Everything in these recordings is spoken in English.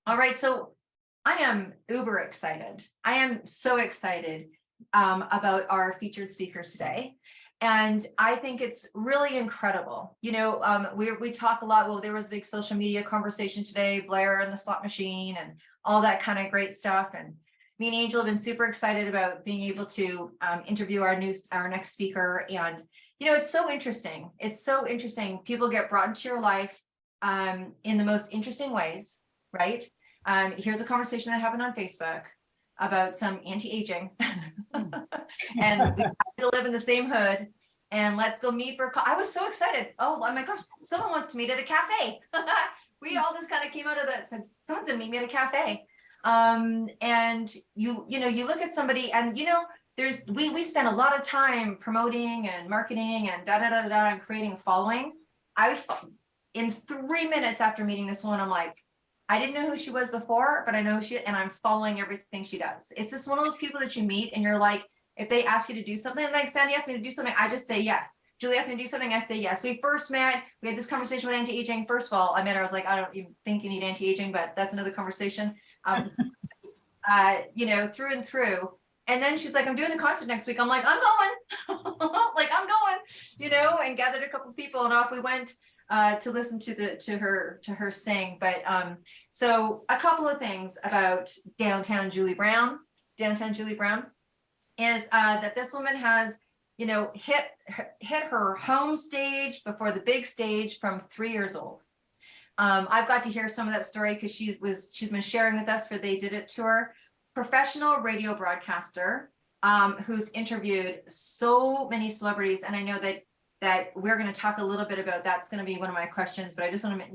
All right, so I am uber excited. I am so excited about our featured speakers today. And I think it's really incredible. We talk a lot. Well, there was a big social media conversation today, Blair and the slot machine and all that kind of great stuff. And me and Angel have been super excited about being able to interview our next speaker. And it's so interesting. It's so interesting. People get brought into your life in the most interesting ways, right? Here's a conversation that happened on Facebook about some anti-aging and we happen to live in the same hood and let's go meet for I was so excited. Oh my gosh, someone wants to meet at a cafe. We all just kind of came out of that. So someone's gonna meet me at a cafe. And you look at somebody and we spend a lot of time promoting and marketing and and creating a following. In 3 minutes after meeting this woman, I'm like, I didn't know who she was before, but I know and I'm following everything she does. It's just one of those people that you meet and you're like, if they ask you to do something, like Sandy asked me to do something, I just say yes. Julie asked me to do something, I say yes. We first met, we had this conversation about anti-aging. First of all, I met her, I was like, I don't even think you need anti-aging, but that's another conversation. Through and through. And then she's like, I'm doing a concert next week. I'm like, I'm going, like I'm going, and gathered a couple of people and off we went to listen to her sing. But so a couple of things about Downtown Julie Brown. Downtown Julie Brown is that this woman has hit her home stage before the big stage from 3 years old. I've got to hear some of that story because she's been sharing with us for They Did It tour. Professional radio broadcaster who's interviewed so many celebrities, and I know that we're going to talk a little bit about that's going to be one of my questions, but I just want to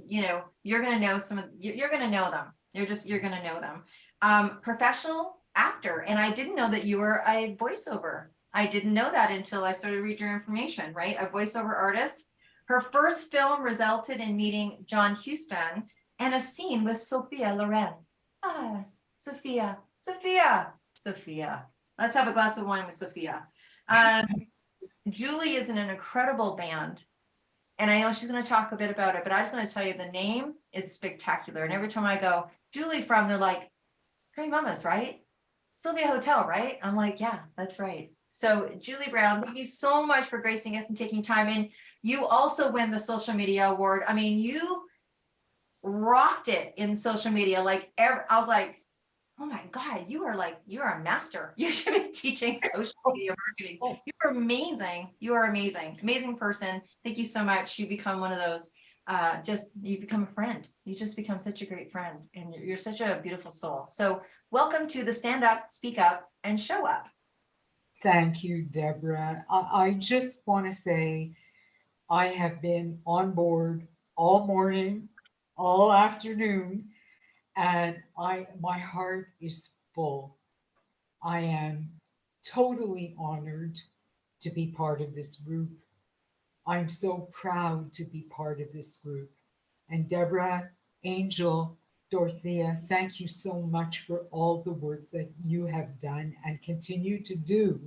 you're going to know you're going to know them. You're going to know them. Professional actor, and I didn't know that you were a voiceover. I didn't know that until I started reading your information, right? A voiceover artist. Her first film resulted in meeting John Huston and a scene with Sophia Loren. Sophia. Let's have a glass of wine with Sophia. Julie is in an incredible band, and I know she's going to talk a bit about it, but I just want to tell you the name is spectacular. And every time I go, Julie from, they're like, Three Mamas, right? Sylvia Hotel, right? I'm like, yeah, that's right. So Julie Brown, thank you so much for gracing us and taking time. And you also win the social media award. I mean, you rocked it in social media. I was like, oh my God, you're a master. You should be teaching social media marketing. You're amazing. You are amazing. Amazing person. Thank you so much. You become one of those, you become a friend. You just become such a great friend and you're such a beautiful soul. So welcome to the Stand Up, Speak Up and Show Up. Thank you, Deborah. I just want to say I have been on board all morning, all afternoon, and my heart is full. I am totally honored to be part of this group. I'm so proud to be part of this group. And Deborah, Angel, Dorothea, thank you so much for all the work that you have done and continue to do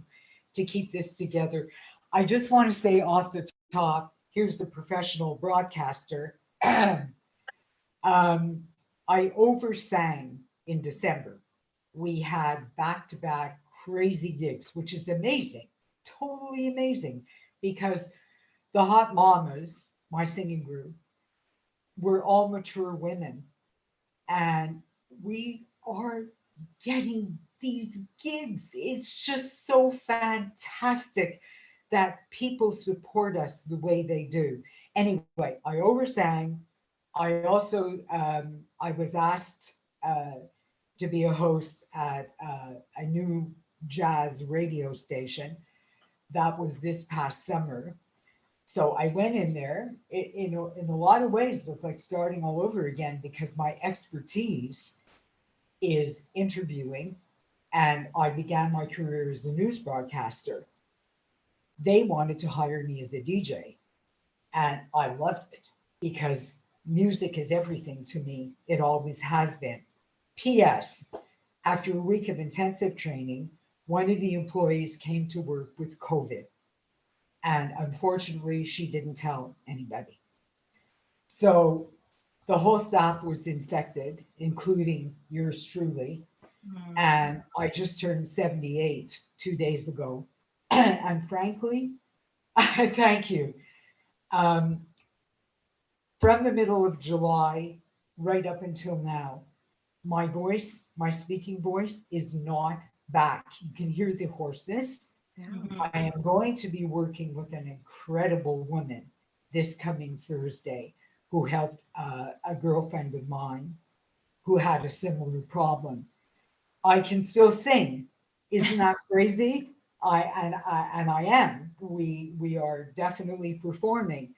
to keep this together. I just want to say off the top, here's the professional broadcaster. I oversang in December. We had back-to-back crazy gigs, which is amazing, totally amazing, because the Hot Mamas, my singing group, were all mature women, and we are getting these gigs. It's just so fantastic that people support us the way they do. Anyway, I oversang. I also I was asked to be a host at a new jazz radio station. That was this past summer. So I went in there. In a lot of ways, it was like starting all over again because my expertise is interviewing, and I began my career as a news broadcaster. They wanted to hire me as a DJ, and I loved it because music is everything to me. It always has been. P.S. After a week of intensive training, one of the employees came to work with COVID. And unfortunately, she didn't tell anybody. So The whole staff was infected, including yours truly. Mm. And I just turned 78 2 days ago. And frankly, I thank you. Um, from the middle of July right up until now, my voice, my speaking voice, is not back. You can hear the hoarseness. Yeah. Mhm. I am going to be working with an incredible woman this coming Thursday who helped a girlfriend of mine who had a similar problem. I can still sing. Isn't that crazy? I am. We are definitely performing,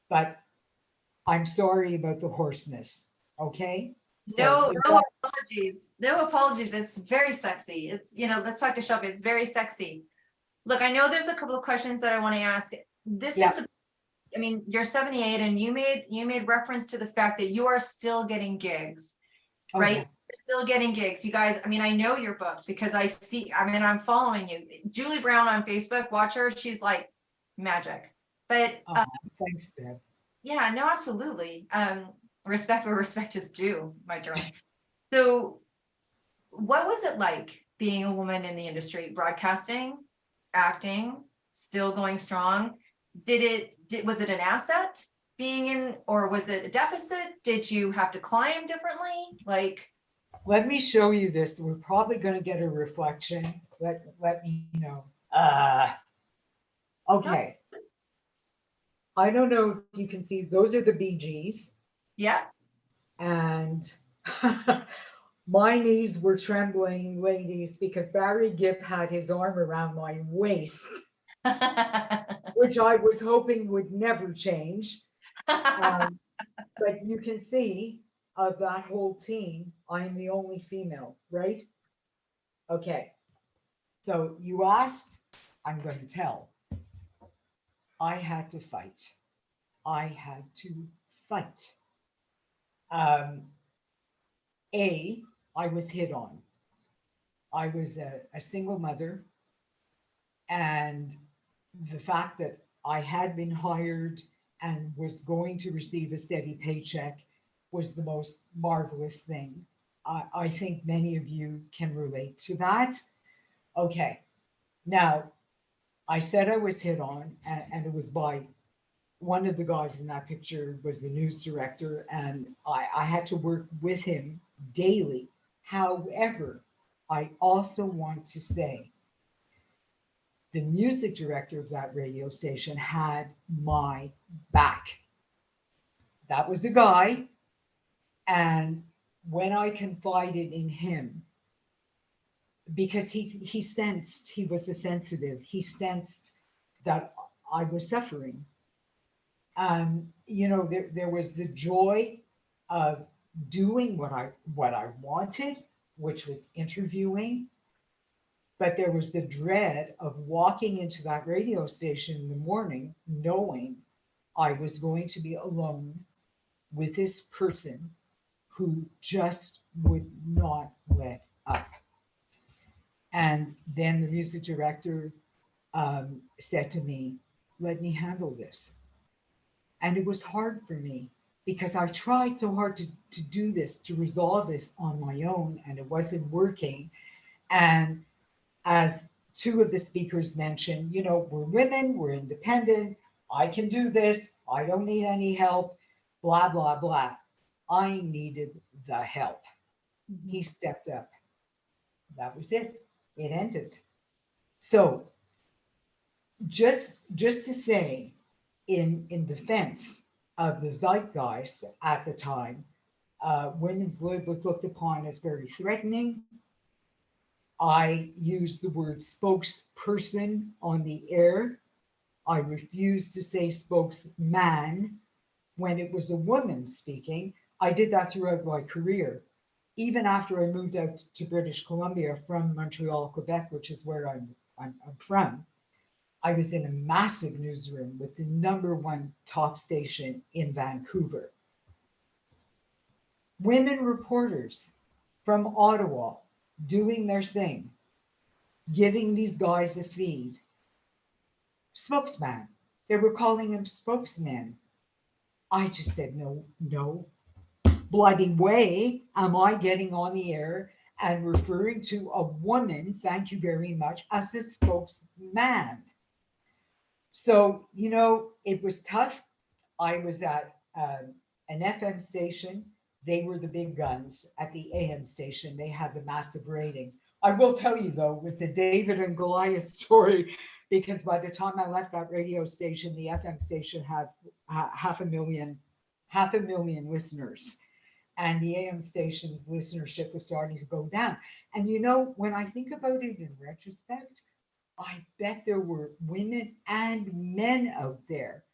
but I'm sorry about the hoarseness. Okay. So No, you no got apologies. No apologies. It's very sexy. It's, let's talk to Shelby. It's very sexy. Look, I know there's a couple of questions that I want to ask. This yeah. is, I mean, you're 78 and you made reference to the fact that you are still getting gigs, Oh right? yeah. You're still getting gigs. You guys, I mean, I know you're booked because I'm following you. Julie Brown on Facebook, watch her. She's like magic. But Oh, thanks, Deb. yeah, no, absolutely. Respect where respect is due, my darling. So what was it like being a woman in the industry, broadcasting, acting, still going strong? Was it an asset being in, or was it a deficit? Did you have to climb differently? Like, Let me show you this. We're probably going to get a reflection. Let me know. no, Okay. I don't know if you can see. Those are the BGs, yeah. and my knees were trembling, ladies, because Barry Gibb had his arm around my waist, which I was hoping would never change. Um, but you can see of that whole team, I am the only female, right? Okay. So you asked, I'm going to tell. I had to fight. I had to fight. Um, I was hit on. I was a single mother, and the fact that I had been hired and was going to receive a steady paycheck was the most marvelous thing. I think many of you can relate to that. Okay, now I said I was hit on, and it was by one of the guys in that picture was the news director, and I had to work with him daily. However, I also want to say the music director of that radio station had my back. That was a guy. And when I confided in him, because he sensed he was a sensitive, he sensed that I was suffering. There was the joy of doing what I wanted, which was interviewing, but there was the dread of walking into that radio station in the morning knowing I was going to be alone with this person who just would not let up. And then the music director said to me, let me handle this. And it was hard for me because I tried so hard to do this, to resolve this on my own, and it wasn't working. And as two of the speakers mentioned, we're women, we're independent, I can do this, I don't need any help, blah, blah, blah. I needed the help. He stepped up. That was it. It ended. So just to say, in defense of the zeitgeist at the time, women's lib was looked upon as very threatening. I used the word spokesperson on the air. I refused to say spokesman when it was a woman speaking. I did that throughout my career. Even after I moved out to British Columbia from Montreal, Quebec, which is where I'm from, I was in a massive newsroom with the number one talk station in Vancouver. Women reporters from Ottawa doing their thing, giving these guys a feed. Spokesman. They were calling him spokesman. I just said, no, no, bloody way am I getting on the air and referring to a woman, thank you very much, as a spokesman? So, it was tough. I was at an FM station. They were the big guns. At the AM station, they had the massive ratings. I will tell you, though, it was the David and Goliath story, because by the time I left that radio station, the FM station had half a million listeners, and the AM station's listenership was starting to go down. And when I think about it in retrospect, I bet there were women and men out there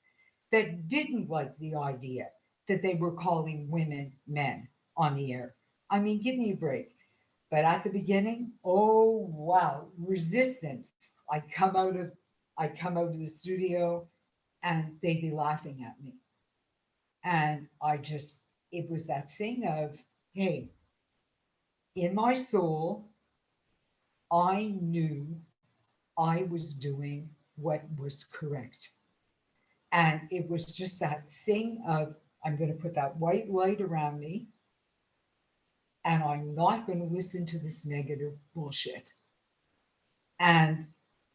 that didn't like the idea that they were calling women men on the air. I mean, give me a break. But at the beginning, oh wow, resistance. I'd come out of the studio and they'd be laughing at me. And it was that thing of, hey, in my soul, I knew I was doing what was correct. And it was just that thing of, I'm going to put that white light around me and I'm not going to listen to this negative bullshit. And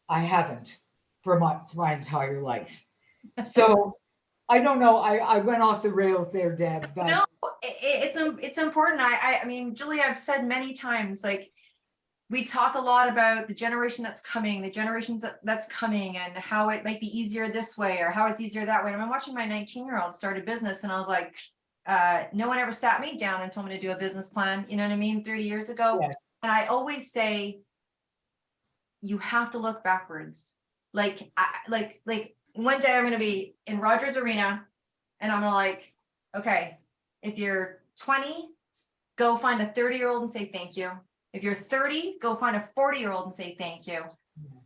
I haven't for my entire life. So I don't know. I went off the rails there, Deb, but No, it's important. I mean, Julie, I've said many times, like, we talk a lot about the generation that's coming, the generations that's coming, and how it might be easier this way or how it's easier that way. And I'm watching my 19-year-old start a business, and I was like, no one ever sat me down and told me to do a business plan. You know what I mean? 30 years ago. yes, And I always say, you have to look backwards. Like, like one day I'm going to be in Rogers Arena, and I'm like, okay, if you're 20, go find a 30-year-old and say thank you. If you're 30, go find a 40-year-old and say thank you.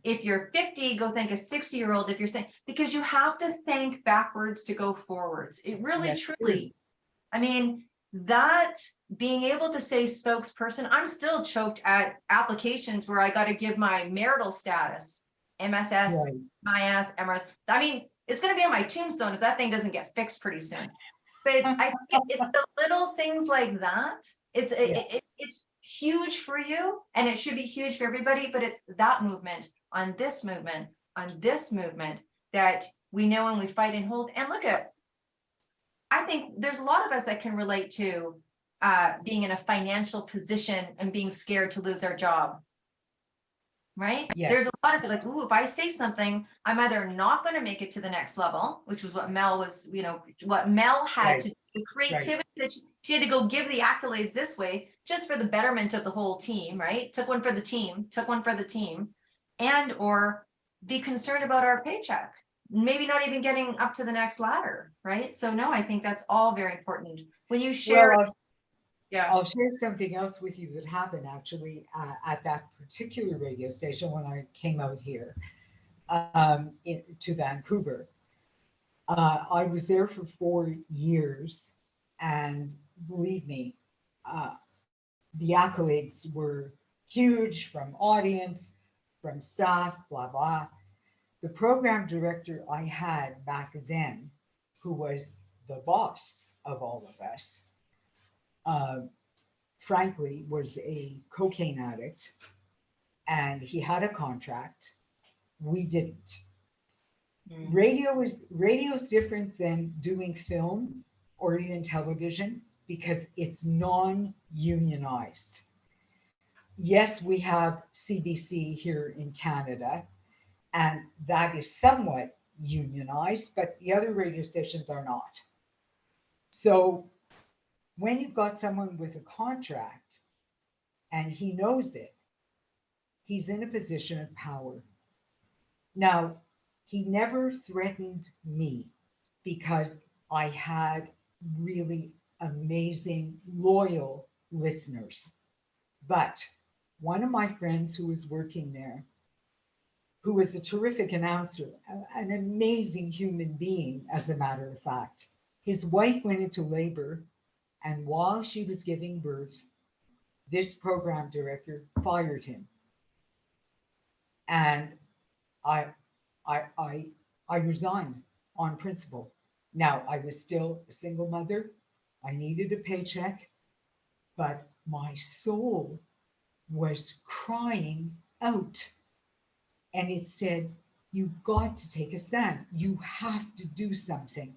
If you're 50, go thank a 60-year-old. If you're because you have to think backwards to go forwards. It really, yes, truly, I mean, that being able to say spokesperson, I'm still choked at applications where I got to give my marital status, MSS, right. MIS, MRS. I mean, it's going to be on my tombstone if that thing doesn't get fixed pretty soon. But I think it's the little things like that. Yeah. It's huge for you, and it should be huge for everybody. But it's that movement on this movement on this movement that we know and we fight and hold. And look at, I think there's a lot of us that can relate to being in a financial position and being scared to lose our job. Right? Yes. There's a lot of people like, ooh, if I say something, I'm either not going to make it to the next level, which was what Mel was, what Mel had Right. to do, the creativity that she had to go give the accolades this way, just for the betterment of the whole team, right? Took one for the team, and or be concerned about our paycheck, maybe not even getting up to the next ladder, right? So no, I think that's all very important. When you share, Well, yeah. I'll share something else with you that happened actually at that particular radio station when I came out here to Vancouver. I was there for 4 years, and believe me, uh, the accolades were huge from audience, from staff, blah, blah. The program director I had back then, who was the boss of all of us, uh, frankly, was a cocaine addict, and he had a contract. We didn't. Radio is different than doing film or even television because it's non-unionized. Yes, we have CBC here in Canada, and that is somewhat unionized, but the other radio stations are not. So when you've got someone with a contract and he knows it, he's in a position of power. Now, he never threatened me because I had really amazing, loyal listeners. But one of my friends who was working there, who was a terrific announcer, an amazing human being, as a matter of fact, his wife went into labor, and while she was giving birth, this program director fired him. And I I resigned on principle. Now, I was still a single mother. I needed a paycheck, but my soul was crying out. And it said, you've got to take a stand. You have to do something.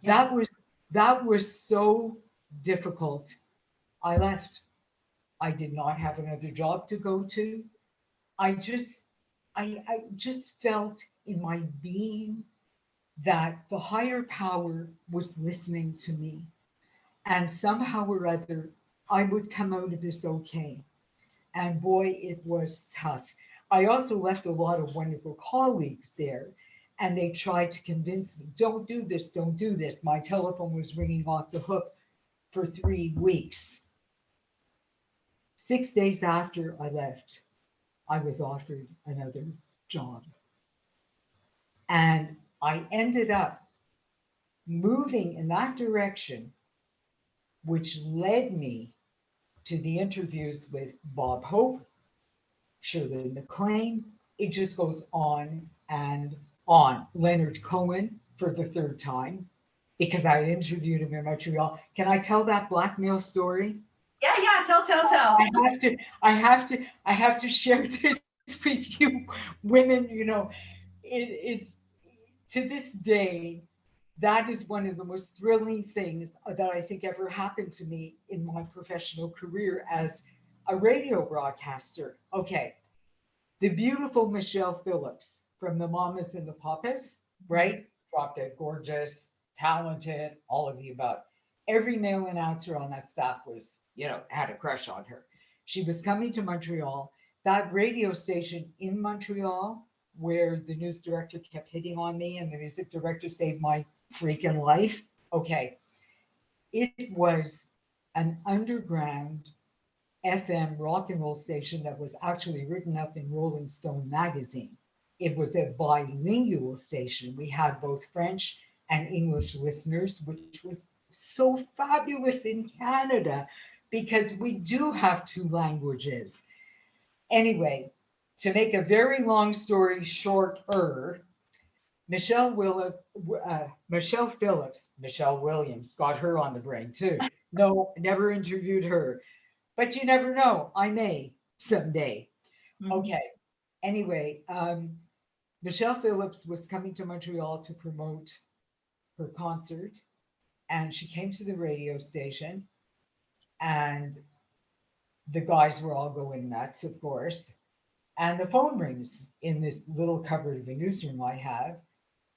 Yeah. That was so difficult. I left. I did not have another job to go to. I just I just felt in my being that the higher power was listening to me. And somehow or other, I would come out of this okay. And boy, it was tough. I also left a lot of wonderful colleagues there, and they tried to convince me, don't do this, don't do this. My telephone was ringing off the hook for 3 weeks. 6 days after I left, I was offered another job. And I ended up moving in that direction, which led me to the interviews with Bob Hope, Shirley MacLaine. It just goes on and on. Leonard Cohen for the third time because I interviewed him in Montreal. Can I tell that blackmail story? Yeah, yeah. Tell. I have to share this with you women. It's to this day, that is one of the most thrilling things that I think ever happened to me in my professional career as a radio broadcaster. Okay, the beautiful Michelle Phillips from the Mamas and the Papas, right? Drop dead gorgeous, talented, all of the above. Every male announcer on that staff was, had a crush on her. She was coming to Montreal. That radio station in Montreal, where the news director kept hitting on me and the music director saved my freaking life. Okay. It was an underground FM rock and roll station that was actually written up in Rolling Stone magazine. It was a bilingual station. We had both French and English listeners, which was so fabulous in Canada because we do have two languages. Anyway, to make a very long story shorter, Michelle Phillips, Michelle Williams, got her on the brain too. No, never interviewed her. But you never know. I may someday. Mhm. Okay. Anyway, Michelle Phillips was coming to Montreal to promote her concert, and she came to the radio station, and the guys were all going nuts, of course. And the phone rings in this little cupboard of a newsroom I have,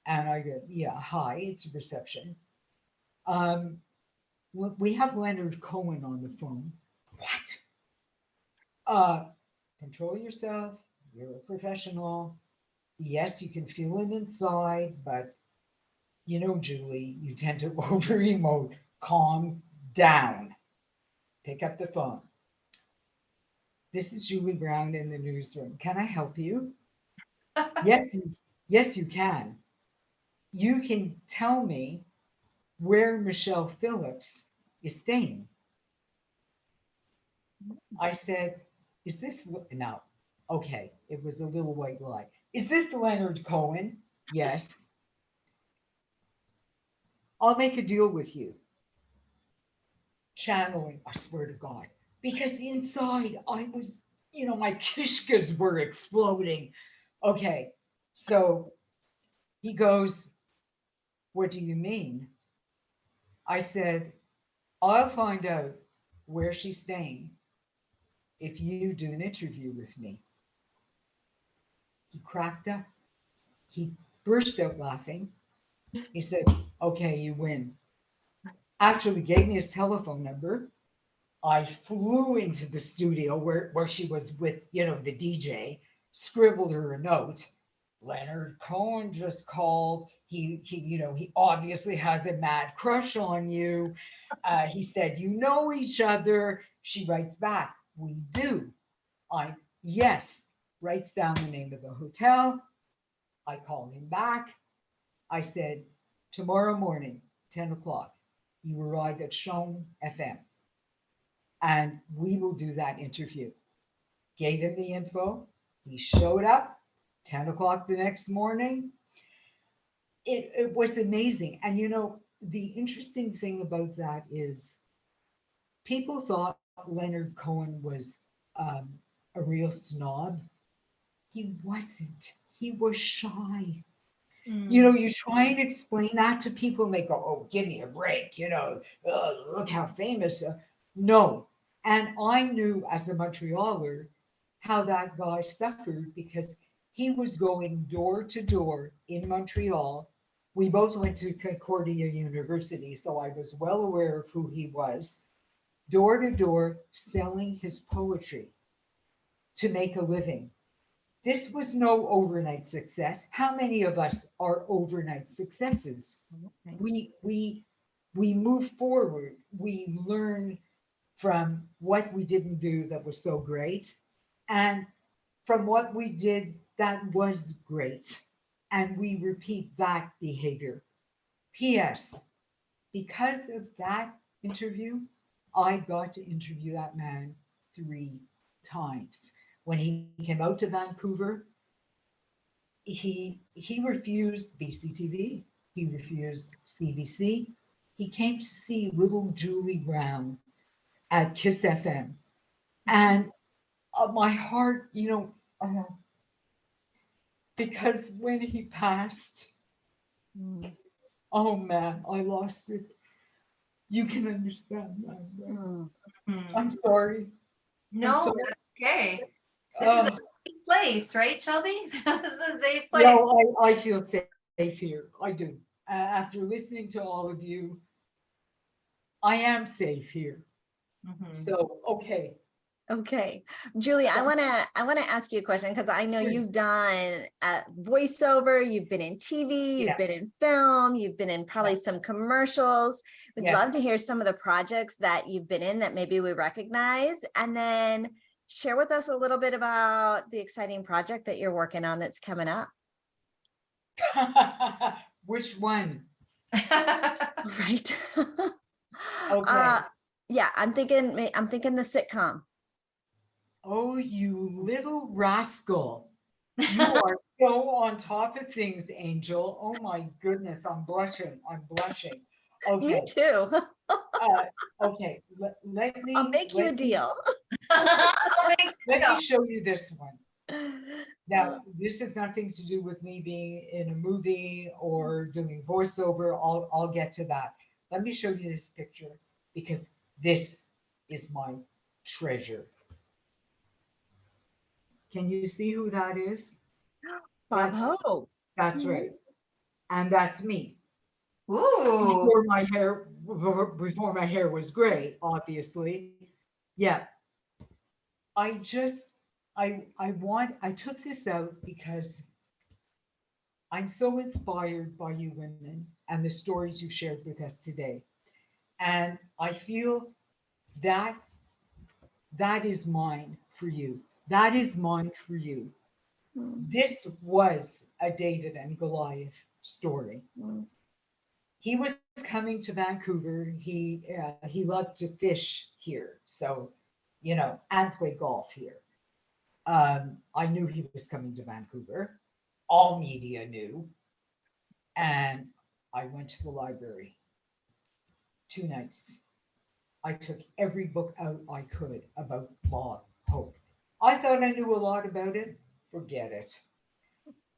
and I go, "Yeah, hi, it's a reception. Um, we have Leonard Cohen on the phone." What? Uh, Control yourself. You're a professional. Yes, you can feel it inside, but Julie, you tend to over emote. Calm down. Pick up the phone. This is Julie Brown in the newsroom. Can I help you? Yes, yes, you can. You can tell me where Michelle Phillips is staying. I said, is this now? Okay, it was a little white lie. Is this Leonard Cohen? Yes. I'll make a deal with you. Channeling, I swear to God. Because inside I was, my kishkas were exploding. Okay, so he goes, what do you mean? I said, I'll find out where she's staying if you do an interview with me. He cracked up. He burst out laughing. He said, okay, you win. Actually gave me his telephone number. I flew into the studio where she was with, the DJ, scribbled her a note. Leonard Cohen just called. He obviously has a mad crush on you. He said, you know each other. She writes back, we do. Yes, writes down the name of the hotel. I call him back. I said, tomorrow morning, 10 o'clock, you arrive at Shone FM and we will do that interview. Gave him the info. He showed up 10 o'clock the next morning. It was amazing. And the interesting thing about that is people thought Leonard Cohen was um, a real snob. He wasn't. He was shy. You know, Mm. you try and explain that to people and they go, oh, give me a break, look how famous. No. And I knew as a Montrealer how that guy suffered because he was going door to door in Montreal. We both went to Concordia University, so I was well aware of who he was, door to door selling his poetry to make a living. This was no overnight success. How many of us are overnight successes? Right. We move forward. We learn from what we didn't do that was so great, and from what we did that was great, and we repeat that behavior. P.S. Because of that interview, I got to interview that man 3 times. When he came out to Vancouver, he refused BCTV. He refused CBC. He came to see little Julie Brown at Kiss FM, and my heart, because when he passed, Mm. oh man, I lost it. You can understand that, right? Mm. Mm. I'm sorry. I'm No, sorry. that's okay. This is a Uh, safe place, right, Shelby? This is a safe place. no, I feel safe here. I do. After listening to all of you, I am safe here. Mhm. So, okay. Okay, Julie, I want to ask you a question because I know Sure. you've done voiceover, you've been in TV, Yeah. you've been in film, you've been in probably some commercials. We'd love to Yes. hear some of the projects that you've been in that maybe we recognize, and then share with us a little bit about the exciting project that you're working on that's coming up. Which one? Right. Okay. Yeah, I'm thinking the sitcom. Oh, you little rascal. You are so on top of things, Angel. Oh my goodness, I'm blushing. I'm blushing. Me Okay. too. Okay. Let I'll me make you a deal. let me show you this one. Now, this has nothing to do with me being in a movie or doing voiceover. I'll get to that. Let me show you this picture because this is my treasure. Can you see who that is? Bob That, Hope. that's right. And that's me. Ooh. Before my hair was gray, obviously. Yeah. I just I took this out because I'm so inspired by you women and the stories you shared with us today. And I feel that that is mine for you. That is mine for you. This was a David and Goliath story. He was coming to Vancouver. He loved to fish here, so and play golf here. I knew he was coming to Vancouver. All media knew, and I went to the library 2 nights. I took every book out I could about Bob Hope. I thought I knew a lot about it. Forget it.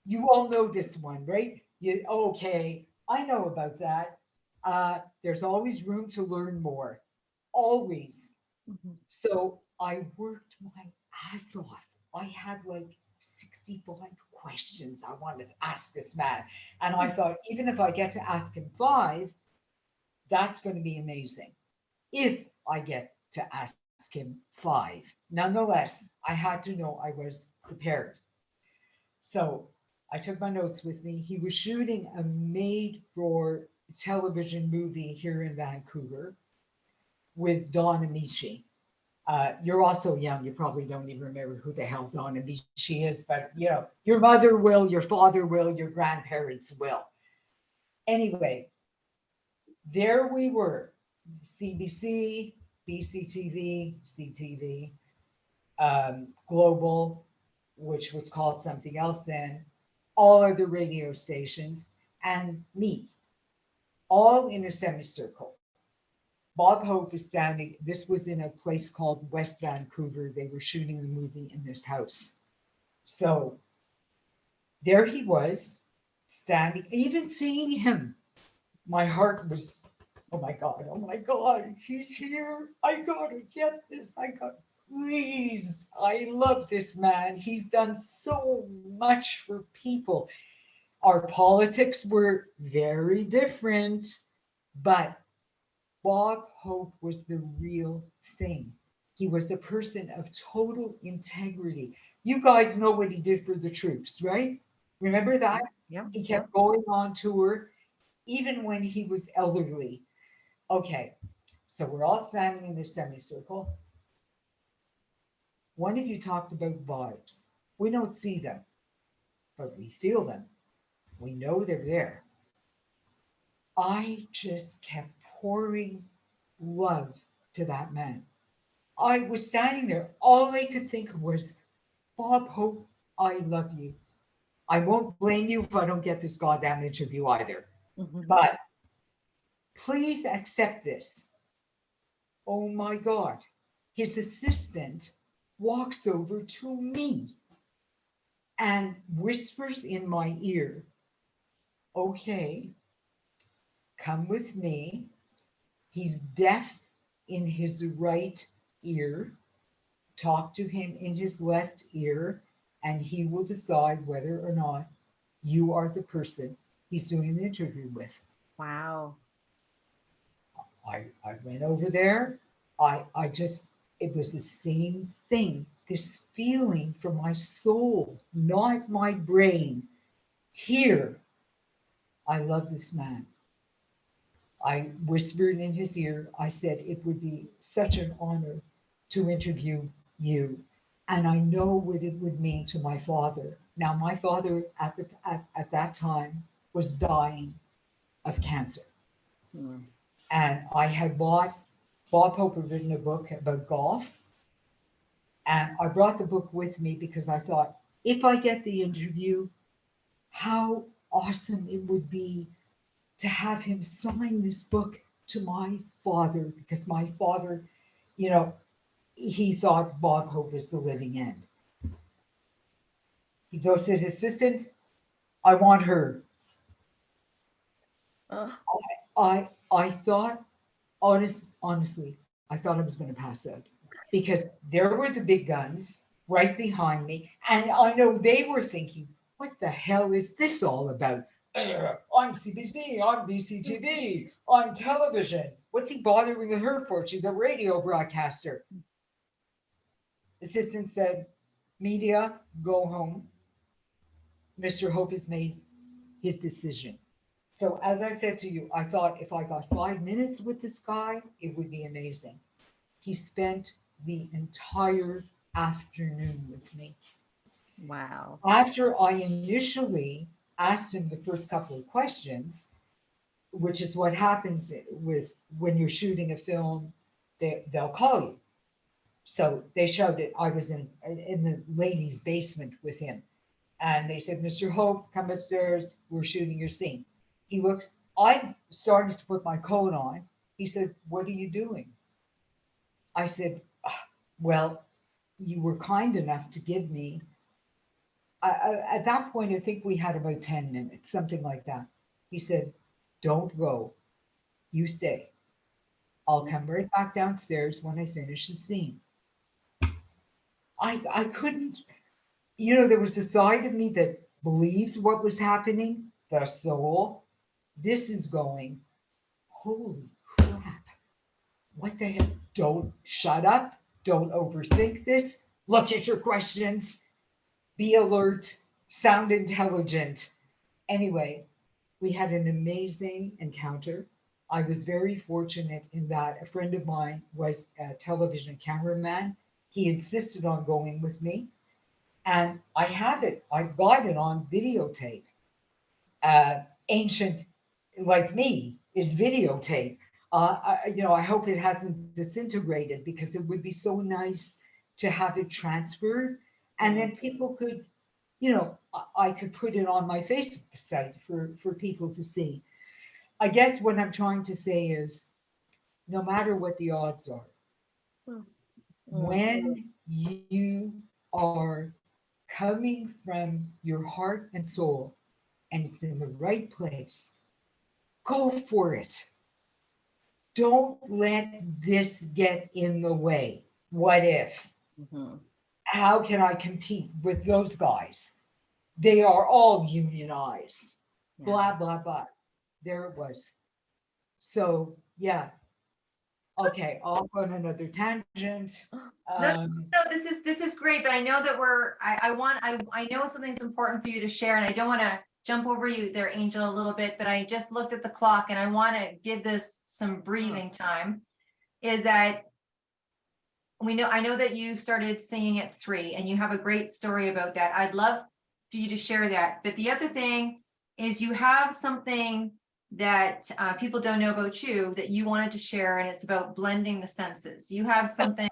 You all know this one, right? Okay, I know about that. There's always room to learn more. Always. So I worked my ass off. I had like 65 questions I wanted to ask this man. And I thought, even if I get to ask him 5, that's going to be amazing. If I get to ask him 5. Nonetheless, I had to know I was prepared. So I took my notes with me. He was shooting a made for television movie here in Vancouver with Don Amici. You're also young. You probably don't even remember who the hell Don Amici is, but your mother will, your father will, your grandparents will. Anyway, there we were, CBC, BCTV, CTV, Global, which was called something else then, all other radio stations, and me. all in a semicircle. Bob Hope is standing. This was in a place called West Vancouver. They were shooting the movie in this house. So there he was, standing, even seeing him. My heart was, oh my God, he's here. I gotta get this. Please. I love this man. He's done so much for people. Our politics were very different, but Bob Hope was the real thing. He was a person of total integrity. You guys know what he did for the troops, right? Remember that? Yeah. He kept going on tour, even when he was elderly. Okay, so we're all standing in this semicircle. One of you talked about vibes. We don't see them, but we feel them. We know they're there. I just kept pouring love to that man. I was standing there. All I could think of was, Bob Hope, I love you. I won't blame you if I don't get this goddamn interview either. Mhm. But please accept this. Oh my God. His assistant walks over to me and whispers in my ear, okay, come with me. He's deaf in his right ear. Talk to him in his left ear, and he will decide whether or not you are the person he's doing the interview with. Wow. I went over there. I just, it was the same thing. This feeling from my soul, not my brain. Here, I love this man. I whispered in his ear, I said, it would be such an honor to interview you. And I know what it would mean to my father. Now, my father at that time was dying of cancer. Mm. And I had Bob Hope had written a book about golf. And I brought the book with me because I thought, if I get the interview, how awesome it would be to have him sign this book to my father, because my father, you know, he thought Bob Hope was the living end. He goes to his assistant, I want her. Ugh. I thought, honestly, I thought I was going to pass out because there were the big guns right behind me. And I know they were thinking, what the hell is this all about? I'm CBC, I'm BCTV, I'm television. What's he bothering with her for? She's a radio broadcaster. Assistant said, media, go home. Mr. Hope has made his decision. So as I said to you, I thought if I got 5 minutes with this guy, it would be amazing. He spent the entire afternoon with me. Wow. After I initially asked him the first couple of questions, which is what happens with when you're shooting a film, they'll call you. So they showed it. I was in the ladies' basement with him. And they said, Mr. Hope, come upstairs. We're shooting your scene. He looks, I started to put my coat on. He said, what are you doing? I said, well, you were kind enough to give me, at that point, I think we had about 10 minutes, something like that. He said, don't go. You stay. I'll come right back downstairs when I finish the scene. I couldn't, there was a side of me that believed what was happening, the soul. This is going, holy crap. What the hell? Don't shut up. Don't overthink this. Look at your questions. Be alert. Sound intelligent. Anyway, we had an amazing encounter. I was very fortunate in that a friend of mine was a television cameraman. He insisted on going with me. And I have it. I've got it on videotape. Ancient like me is videotape. I hope it hasn't disintegrated because it would be so nice to have it transferred, and then people could, I could put it on my Facebook site for people to see. I guess what I'm trying to say is no matter what the odds are, Mm. when you are coming from your heart and soul and it's in the right place, go for it. Don't let this get in the way. What if? Mhm. How can I compete with those guys? They are all unionized. Yeah. Blah, blah, blah. There it was. So, yeah. Okay, off on another tangent. No, Um, no, this is great, but I know that I know something's important for you to share, and I don't want to jump over you there, Angel, a little bit, but I just looked at the clock and I want to give this some breathing time. Is that I know that you started singing at 3 and you have a great story about that. I'd love for you to share that. But the other thing is you have something that people don't know about you that you wanted to share, and it's about blending the senses. You have something.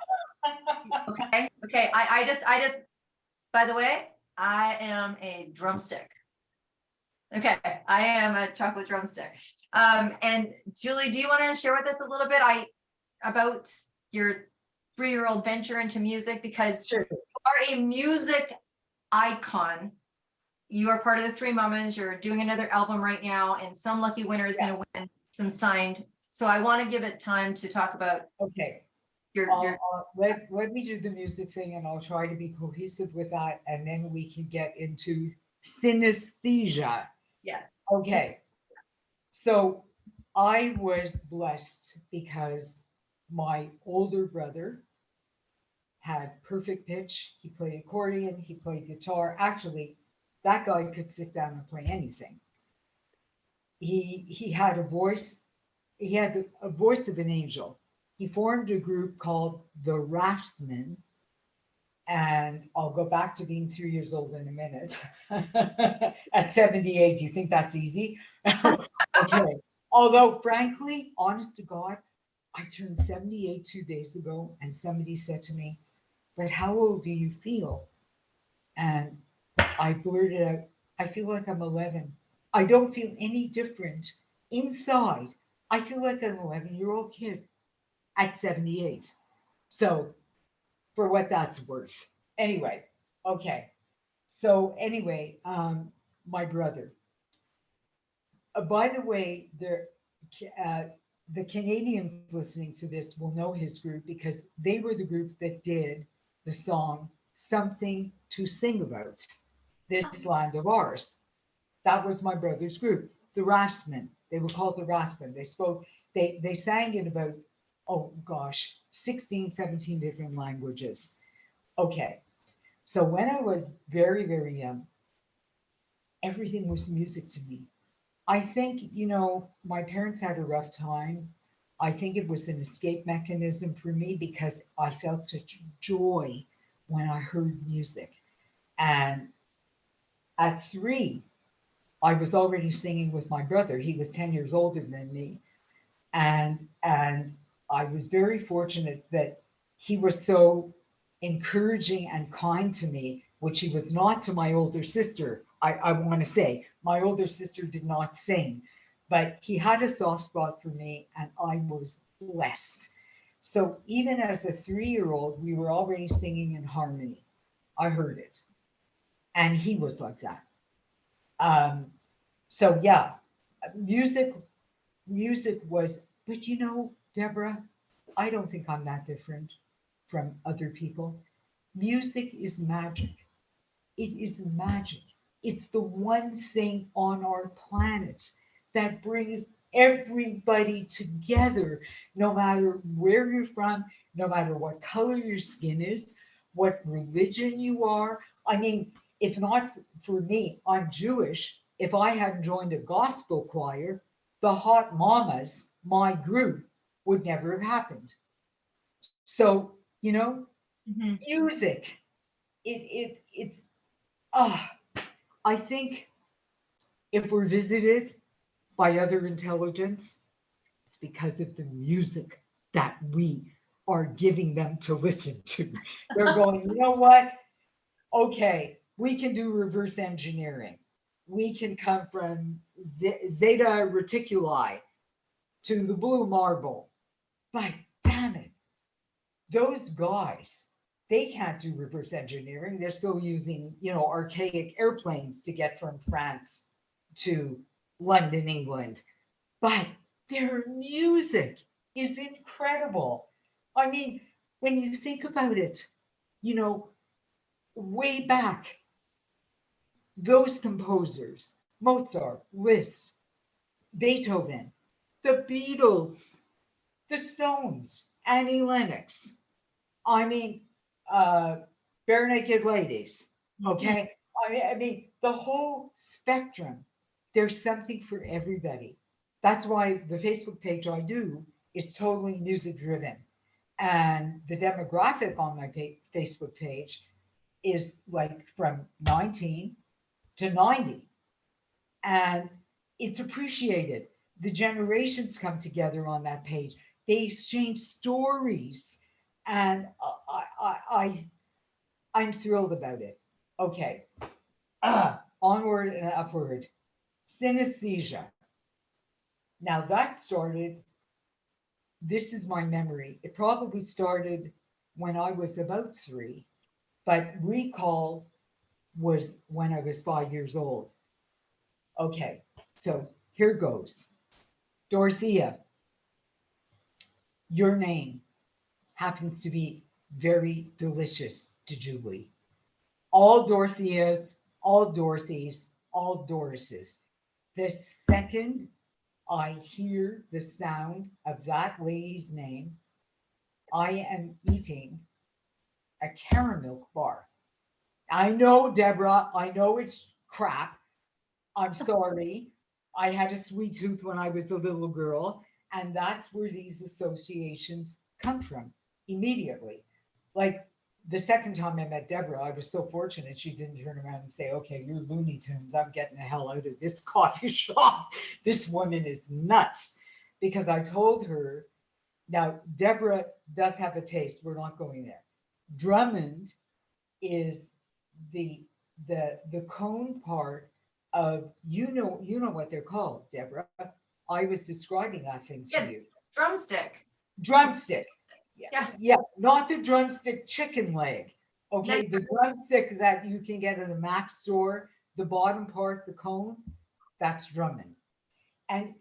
Okay. Okay. I just, by the way, I am a drumstick. Okay. I am a chocolate drumstick. And Julie, do you want to share with us a little bit about your 3-year-old venture into music? Because sure. you are a music icon. You are part of the Three Mamas. You're doing another album right now, and some lucky winner is going to win some signed. So I want to give it time to talk about Okay. your Let me do the music thing and I'll try to be cohesive with that. And then we can get into synesthesia. yes. Okay. So I was blessed because my older brother had perfect pitch. He played accordion, he played guitar. Actually, that guy could sit down and play anything. He had a voice, he had a voice of an angel. He formed a group called the Raftsmen, and I'll go back to being 2 years old in a minute. At 78, you think that's easy? Okay. Although, frankly, honest to God, I turned 78 2 days ago, and somebody said to me, "But how old do you feel?" And I blurted out, "I feel like I'm 11. I don't feel any different inside. I feel like an 11-year-old kid at 78." So, for what that's worth. Anyway, okay. So, anyway, my brother. By the way, uh, the Canadians listening to this will know his group because they were the group that did the song Something to Sing About, This Land of Ours. That was my brother's group, the Raftsmen. They were called the Raftsmen. They sang in about, oh gosh, 16, 17 different languages. Okay. So when I was very, very young, everything was music to me. I think, my parents had a rough time. I think it was an escape mechanism for me because I felt such joy when I heard music. And at 3, I was already singing with my brother. He was 10 years older than me. And I was very fortunate that he was so encouraging and kind to me, which he was not to my older sister. I want to say my older sister did not sing, but he had a soft spot for me, and I was blessed. So even as a 3-year-old, we were already singing in harmony. I heard it, and he was like that. Um, so yeah, music music was, but Deborah, I don't think I'm that different from other people. Music is magic. It is magic. It's the one thing on our planet that brings everybody together, no matter where you're from, no matter what color your skin is, what religion you are. I mean, if not for me, I'm Jewish. If I hadn't joined a gospel choir, the Hot Mamas, my group, would never have happened. So, Mhm. music, it's ah, I think if we're visited by other intelligence, it's because of the music that we are giving them to listen to. They're going, you know what? Okay, we can do reverse engineering. we can come from Zeta Reticuli to the blue marble. But damn it, those guys, they can't do reverse engineering. They're still using, archaic airplanes to get from France to London, England. But their music is incredible. I mean, when you think about it, way back, those composers, Mozart, Liszt, Beethoven, the Beatles, the Stones, Annie Lennox. I mean, Bare Naked Ladies. Okay. I mean, the whole spectrum. There's something for everybody. That's why the Facebook page I do is totally music driven. And the demographic on my Facebook page is like from 19 to 90. And it's appreciated. The generations come together on that page. They exchange stories, and I'm thrilled about it. Okay, onward and upward. Synesthesia. Now that started. This is my memory. It probably started when I was about 3, but recall was when I was 5 years old. Okay, so here goes. Dorothea, your name happens to be very delicious to Julie. All Dorotheas, all Dorothys, all Dorises. The second I hear the sound of that lady's name, I am eating a caramel bar. I know, Deborah, I know it's crap. I'm sorry. I had a sweet tooth when I was a little girl, and that's where these associations come from immediately. Like the second time I met Deborah, I was so fortunate she didn't turn around and say, okay, you're Looney Tunes. I'm getting the hell out of this coffee shop. This woman is nuts. Because I told her, now Deborah does have a taste. We're not going there. Drummond is the cone part of, what they're called, Deborah. I was describing that thing to you. Drumstick. Drumstick. Yeah. Yeah, not the drumstick chicken leg. Okay, the drumstick that you can get at a Mac store, the bottom part, the cone, that's drumming. And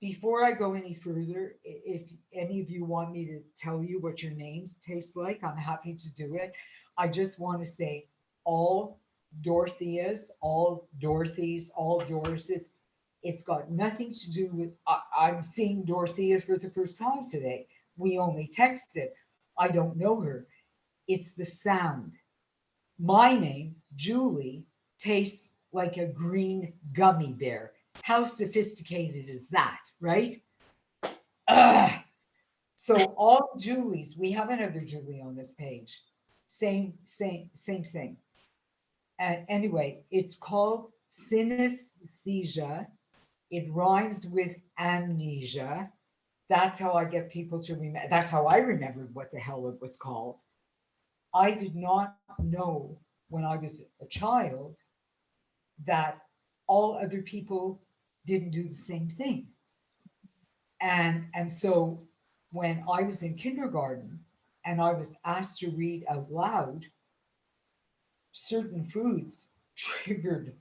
before I go any further, if any of you want me to tell you what your names taste like, I'm happy to do it. I just want to say all Dorotheas, all Dorothys, all Dorises. It's got nothing to do with, I'm seeing Dorothea for the first time today. We only texted. I don't know her. It's the sound. My name, Julie, tastes like a green gummy bear. How sophisticated is that, right? Ugh. So all Julies, we have another Julie on this page. Same thing. And anyway, it's called synesthesia. It rhymes with amnesia. That's how I get people to remember. That's how I remembered what the hell it was called. I did not know when I was a child that all other people didn't do the same thing. And so when I was in kindergarten and I was asked to read out loud, certain foods triggered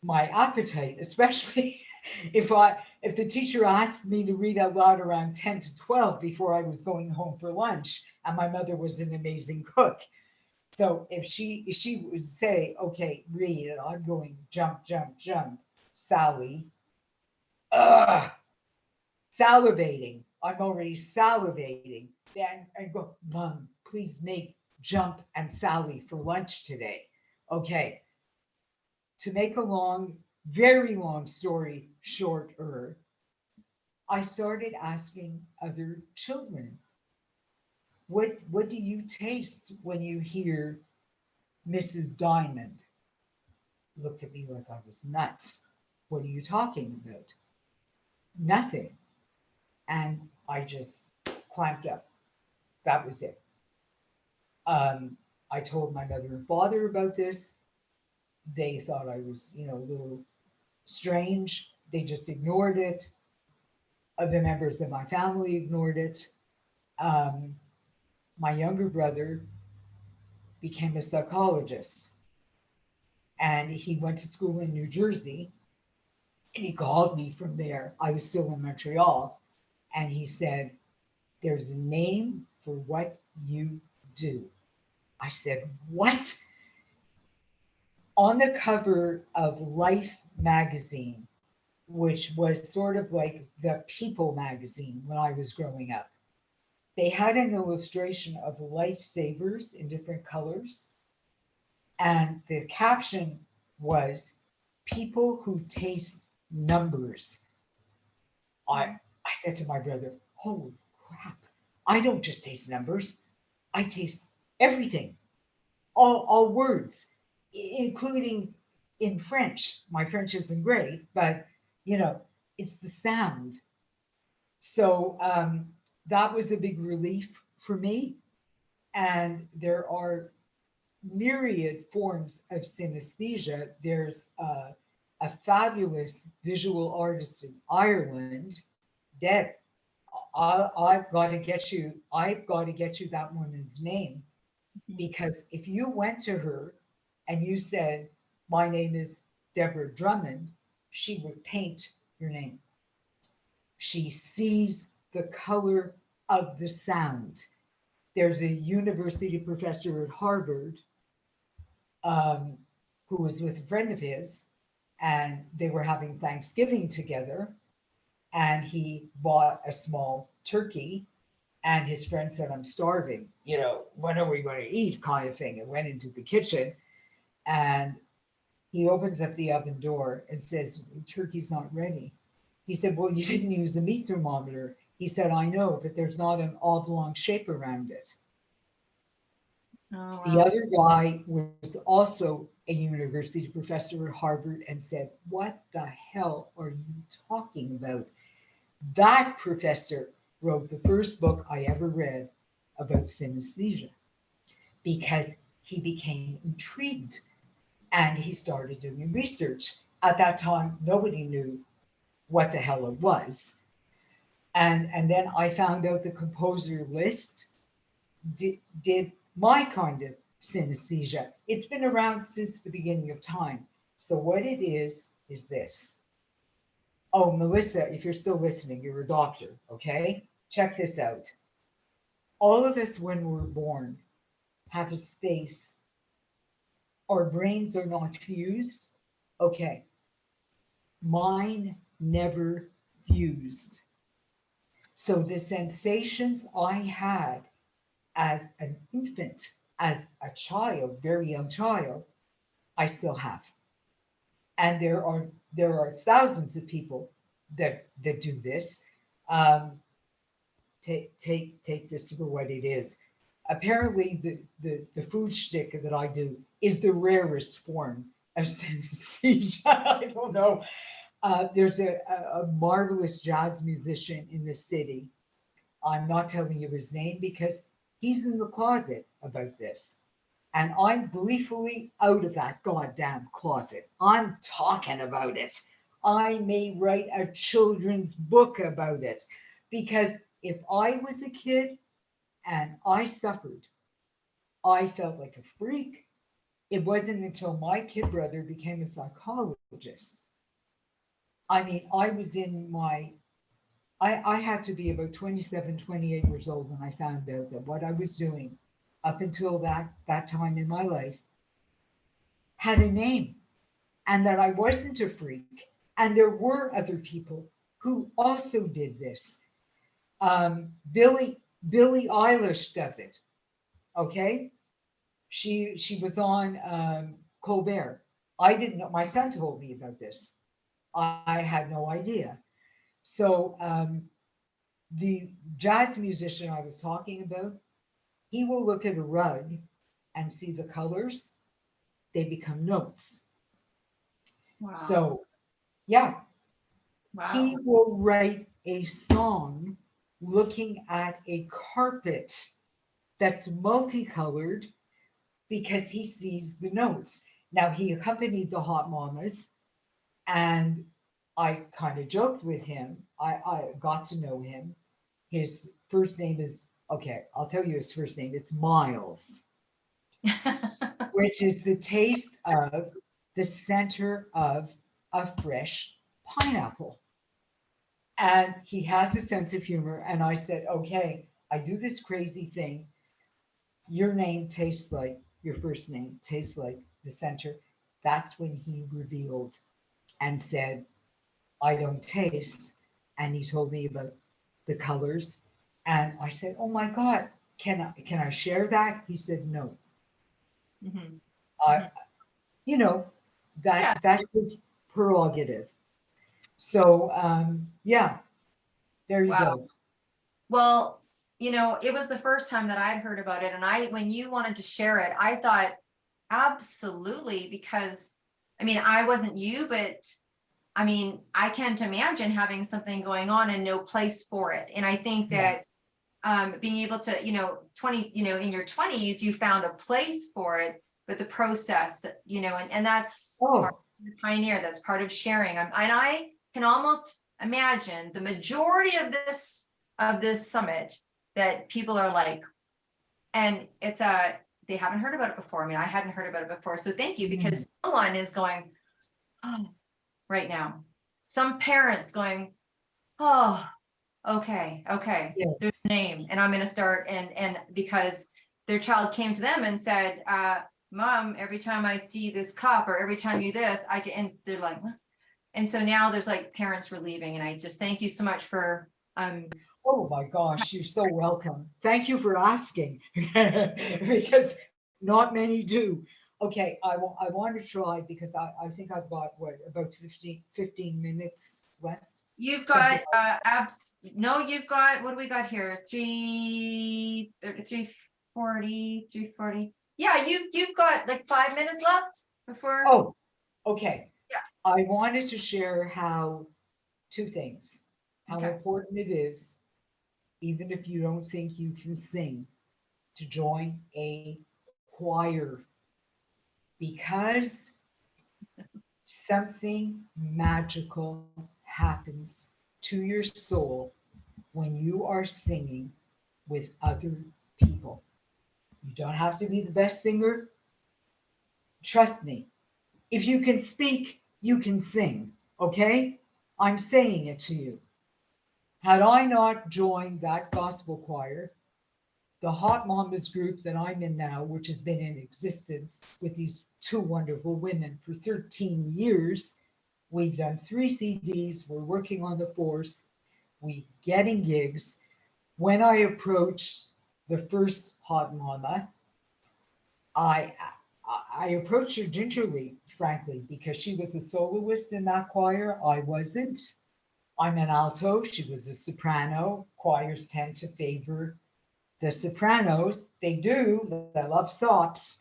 my appetite, especially if the teacher asked me to read out loud around 10 to 12 before I was going home for lunch, and my mother was an amazing cook. So if she would say, okay, read, and I'm going jump, jump, jump, Sally, salivating. I'm already salivating. Then I go, Mom, please make Jump and Sally for lunch today. Okay. To make a very long story shorter, I started asking other children, what do you taste when you hear Mrs. Diamond? Looked at me like I was nuts. What are you talking about? Nothing. And I just clamped up. That was it. I told my mother and father about this. They thought I was, a little strange. They just ignored it. Other members of my family ignored it. Um, my younger brother became a psychologist, and he went to school in New Jersey. And he called me from there. I was still in Montreal. And he said, "There's a name for what you do." I said, "What?" On the cover of Life magazine, which was sort of like the People magazine when I was growing up, they had an illustration of lifesavers in different colors. And the caption was, "People who taste numbers." I said to my brother, "Holy crap. I don't just taste numbers. I taste everything, all words, including in French. My French isn't great, but it's the sound." So that was a big relief for me. And there are myriad forms of synesthesia. There's a fabulous visual artist in Ireland, Deb. I've got to get you that woman's name, because if you went to her and you said, "My name is Deborah Drummond," she would paint your name. She sees the color of the sound. There's a university professor at Harvard, um, who was with a friend of his, and they were having Thanksgiving together. And he bought a small turkey, and his friend said, "I'm starving. When are we going to eat?" kind of thing. And went into the kitchen, and he opens up the oven door and says, "Turkey's not ready." He said, "Well, you didn't use the meat thermometer." He said, "I know, but there's not an oblong shape around it." Oh, The wow. other guy was also a university professor at Harvard and said, "What the hell are you talking about?" That professor wrote the first book I ever read about synesthesia, because he became intrigued and he started doing research. At that time, nobody knew what the hell it was. And then I found out the composer list did my kind of synesthesia. It's been around since the beginning of time. So what it is this. Oh, Melissa, if you're still listening, you're a doctor, okay? Check this out. All of us, when we're born, have a space. Our brains are not fused. Okay, mine never fused. So the sensations I had as an infant, as a child, very young child, I still have. And there are thousands of people that do this. Um, take this for what it is. Apparently, the food shtick that I do is the rarest form of synesthesia. I don't know. There's a marvelous jazz musician in the city. I'm not telling you his name because he's in the closet about this. And I'm gleefully out of that goddamn closet. I'm talking about it. I may write a children's book about it, because if I was a kid and I suffered, I felt like a freak. It wasn't until my kid brother became a psychologist. I mean, I had to be about 27, 28 years old when I found out that what I was doing up until that time in my life had a name, and that I wasn't a freak. And there were other people who also did this. Billie Eilish does it. Okay, she was on Colbert. I didn't know. My son told me about this. I had no idea. So the jazz musician I was talking about, he will look at a rug and see the colors. They become notes. Wow. So yeah, he Wow. will write a song looking at a carpet that's multicolored because he sees the notes. Now he accompanied the Hot Mamas, and I kind of joked with him. I got to know him. His first name is, okay, I'll tell you his first name. It's Miles, which is the taste of the center of a fresh pineapple. And he has a sense of humor. And I said, okay, I do this crazy thing. Your name tastes like your first name, tastes like the center. That's when he revealed and said, I don't taste. And he told me about the colors. And I said, oh my God, can I share that? He said, no. Mhm. I, you know, Yeah. that's his prerogative. So yeah, there you Wow. go. Well, it was the first time that I'd heard about it. And when you wanted to share it, I thought, absolutely, because I mean, I wasn't you, but I mean, I can't imagine having something going on and no place for it. And I think Yeah. that being able to, 20, in your 20s, you found a place for it, but the process, and that's part Oh, of the pioneer, that's part of sharing. And I can almost imagine the majority of this summit that people are like, and they haven't heard about it before. I mean, I hadn't heard about it before. So thank you, mm, because someone is going, oh, right now. Some parents going, oh, okay, there's yes. a name, and I'm going to start, and because their child came to them and said, Mom, every time I see this cup, or every time you this, and they're like, what? And so now there's like parents relieving, and I just thank you so much for, Oh my gosh, you're so welcome. Thank you for asking because not many do. Okay, I want to try because I think I've got what about 15 minutes left, you've something got, like no, you've got, what do we got here? 3:40, 3:40. Yeah, you've got like 5 minutes left before. oh, okay. Yeah. I wanted to share how two things, how Okay. important it is, even if you don't think you can sing, to join a choir because something magical happens to your soul when you are singing with other people. You don't have to be the best singer. Trust me. If you can speak, you can sing. Okay? I'm saying it to you. Had I not joined that gospel choir, the Hot Mamas group that I'm in now, which has been in existence with these two wonderful women for 13 years, we've done 3 CDs. We're working on the fourth. We getting gigs. When I approached the first Hot Mama, I I approached her gingerly, frankly, because she was a soloist in that choir. I wasn't. I'm an alto. She was a soprano. Choirs tend to favor the sopranos. They do. They love sops.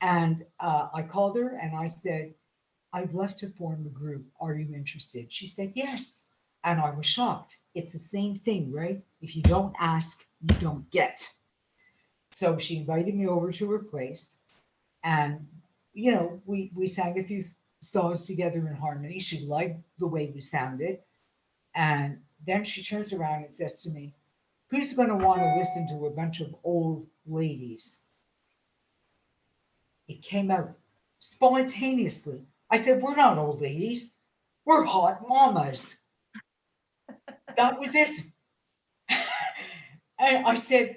And I called her and I said, I'd love to form a group. Are you interested? She said, yes. And I was shocked. It's the same thing, right? If you don't ask, you don't get. So she invited me over to her place. And, we sang a few songs together in harmony. She liked the way we sounded. And then she turns around and says to me, who's going to want to listen to a bunch of old ladies? It came out spontaneously. I said, we're not old ladies. We're hot mamas. That was it. And I said,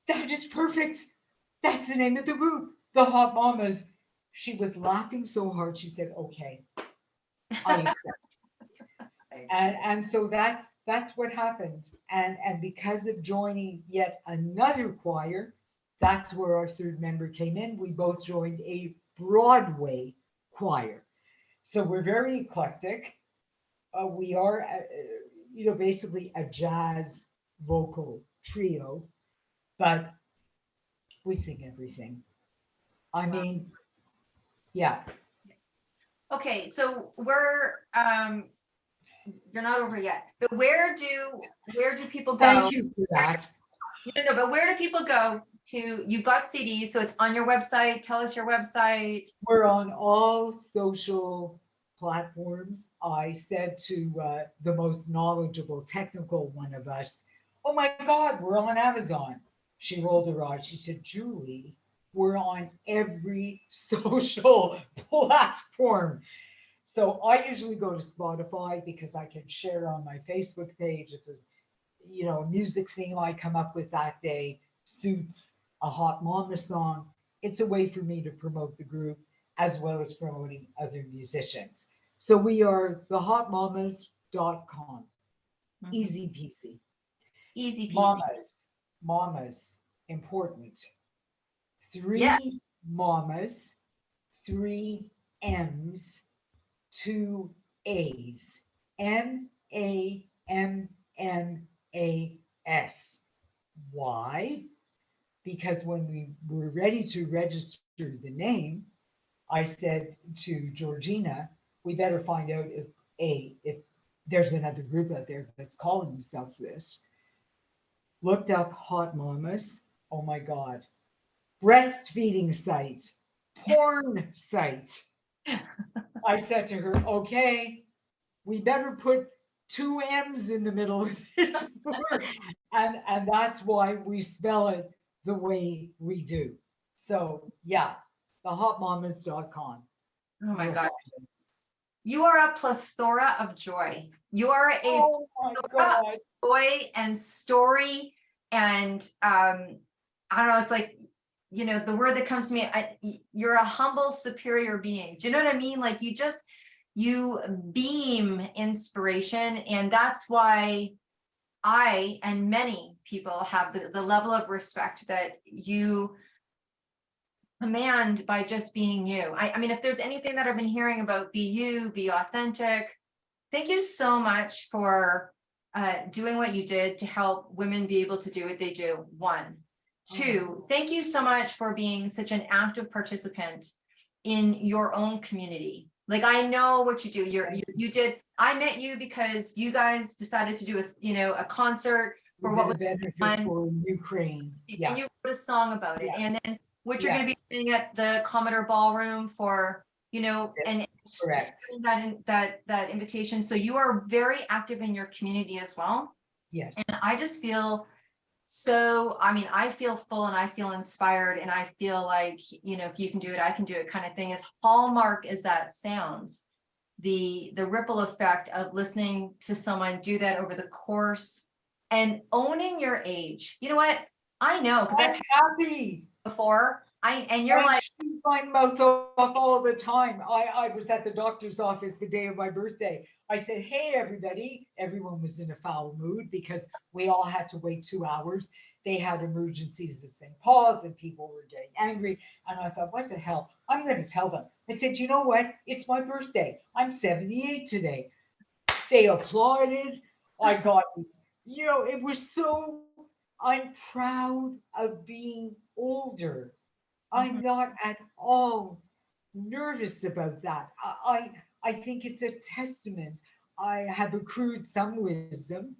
that is perfect. That's the name of the group, the Hot Mamas. She was laughing so hard. She said, okay, I accept. And so that's what happened. And because of joining yet another choir, that's where our third member came in. We both joined a Broadway choir. So we're very eclectic. We are, basically a jazz vocal trio, but we sing everything. I Wow. mean, yeah. Okay, so you're not over yet, but where do people Thank go? you for that. No, but where do people go you've got CDs, so it's on your website. Tell us your website. We're on all social platforms. I said to the most knowledgeable technical one of us, "Oh my God, we're on Amazon." She rolled her eyes. She said, "Julie, we're on every social platform." So I usually go to Spotify because I can share on my Facebook page if there's, a music theme I come up with that day suits a Hot Mama song. It's a way for me to promote the group as well as promoting other musicians. So we are thehotmamas.com. Mhm. Easy peasy. Easy peasy. Mamas, important. Three Yeah. mamas, three M's, two A's. MAMMAS. Why? Because when we were ready to register the name, I said to Georgina, we better find out if there's another group out there that's calling themselves this. Looked up Hot Mamas. Oh my God. Breastfeeding site, porn site. I said to her, okay, we better put two M's in the middle of it. and that's why we spell it the way we do. So yeah, thehotmamas.com. Oh my You'll God. find us. You are a plethora of joy. You are a Oh my plethora of God. joy and story. And I don't know, it's like, the word that comes to me, you're a humble, superior being. Do you know what I mean? Like you beam inspiration. And that's why I and many people have the level of respect that you command by just being you. I mean, if there's anything that I've been hearing about be you, be authentic. Thank you so much for doing what you did to help women be able to do what they do. One. Two, thank you so much for being such an active participant in your own community. Like, I know what you do. You did. I met you because you guys decided to do a concert for what was benefit fun. for Ukraine. Yeah. And you wrote a song about it. Yeah. And then what you're Yeah. going to be doing at the Commodore Ballroom for, and Correct. that invitation. So you are very active in your community as well. Yes. And I just feel I feel full and I feel inspired and I feel like, if you can do it, I can do it kind of thing. As hallmark as that sounds, the ripple effect of listening to someone do that over the course and owning your age. You know what? I know because I'm I've happy. before. You're like, shoot my mouth off all the time. I was at the doctor's office the day of my birthday. I said, "Hey, everybody." Everyone was in a foul mood because we all had to wait 2 hours. They had emergencies at St. Paul's and people were getting angry. And I thought, what the hell? I'm going to tell them. I said, you know what? It's my birthday. I'm 78 today. They applauded. I got, it was so, I'm proud of being older. I'm not at all nervous about that. I think it's a testament. I have accrued some wisdom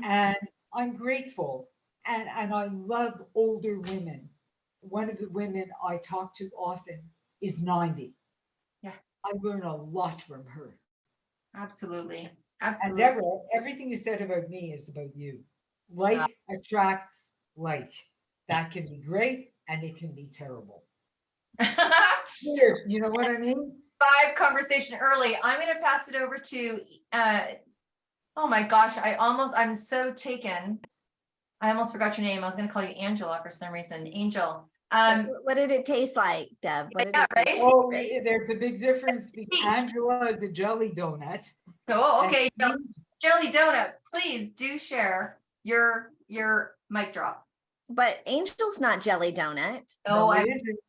and I'm grateful. And I love older women. One of the women I talk to often is 90. Yeah. I learn a lot from her. absolutely. And Absolutely. Deborah, everything you said about me is about you. Like attracts like. That can be great and it can be terrible. You know what I mean? 5 conversation early. I'm going to pass it over to, oh my gosh, I'm so taken. I almost forgot your name. I was going to call you Angela for some reason. Angel. What did it taste like, Deb? What did yeah, it taste right? Oh, like? there's a big difference because Angela is a jelly donut. Oh, okay. And Jelly donut, please do share your mic drop. But Angel's not jelly donut. no, it isn't.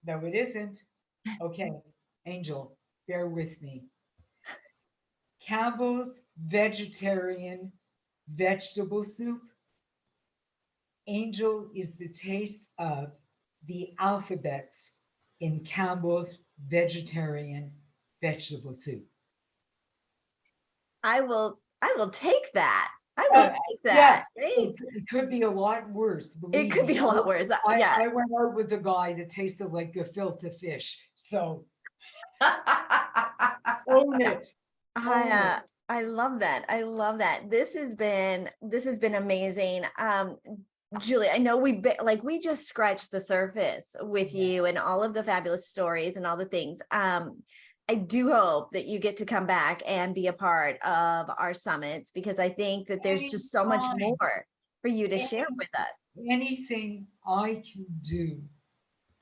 No, it isn't. Okay, Angel, bear with me. Campbell's vegetarian vegetable soup. Angel is the taste of the alphabets in Campbell's vegetarian vegetable soup. I will take that. I would like Yeah, that, right? it could be a lot worse. It Believe could me. be a lot worse. Yeah. I went out with a guy that tasted like gefilte fish. So own Yeah. it. Own it. I love that. I love that. This has been amazing. Julie, I know we just scratched the surface with Yeah. you and all of the fabulous stories and all the things. I do hope that you get to come back and be a part of our summits, because I think that there's just so much Anytime. more for you to Any- share with us. Anything I can do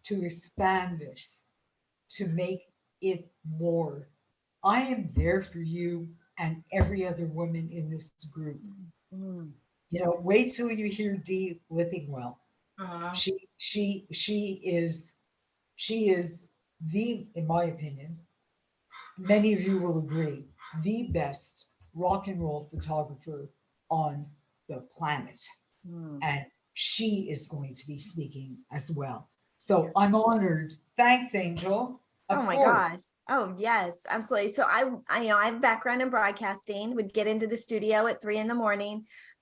to expand this, to make it more. I am there for you and every other woman in this group. Mm. You know, wait till you hear Dee Lithingwell. Aw. She is the, in my opinion, many of you will agree, the best rock and roll photographer on the planet. Mm. And she is going to be speaking as well. So I'm honored. Thanks, Angel. Of Oh my course. gosh. Oh yes, absolutely. So I have background in broadcasting, would get into the studio at 3 a.m.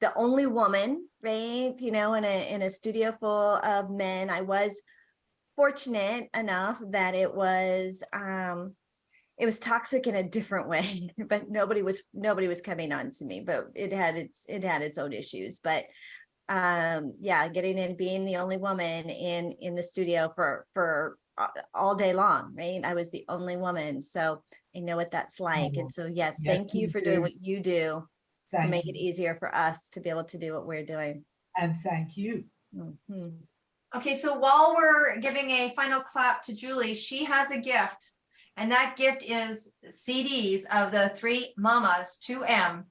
The only woman, right? In a studio full of men. I was fortunate enough that it was toxic in a different way, but nobody was coming on to me, but it had its own issues. But yeah, getting in, being the only woman in the studio for all day long, right? I was the only woman, so I know what that's like. And so yes, Yes, thank you you for do. doing what you do to Thank make it you. easier for us to be able to do what we're doing. And thank you. Mhm. Okay, so while we're giving a final clap to Julie, she has a gift. And that gift is CDs of the three mamas, 2M,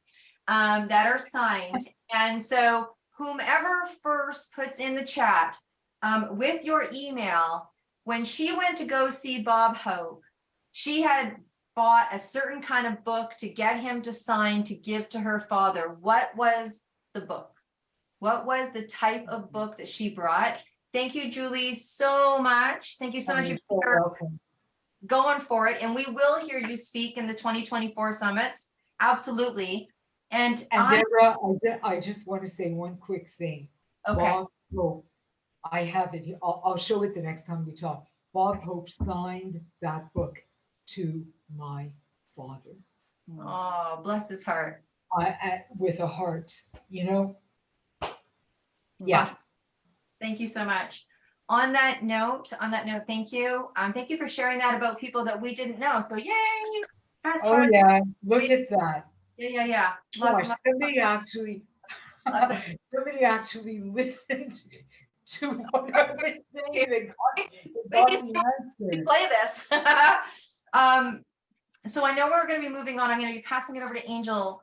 that are signed. And so whomever first puts in the chat with your email, when she went to go see Bob Hope, she had bought a certain kind of book to get him to sign to give to her father. What was the book? What was the type of book that she brought? Thank you, Julie, so much. Thank you so much You're so for welcome. going for it. And we will hear you speak in the 2024 summits. Absolutely. And Deborah, I just want to say one quick thing. okay. Bob Hope, I have it. I'll show it the next time we talk. Bob Hope signed that book to my father. Oh, bless his heart. With a heart, you know. Yeah. Awesome. Thank you so much. On that note, thank you. Thank you for sharing that about people that we didn't know. So yay! Fast Oh forward. yeah, look at that. Yeah. Lots Gosh, of somebody actually Lots of- somebody actually listened to what I was saying. They We got just- the answers. play this. So I know we're going to be moving on. I'm going to be passing it over to Angel.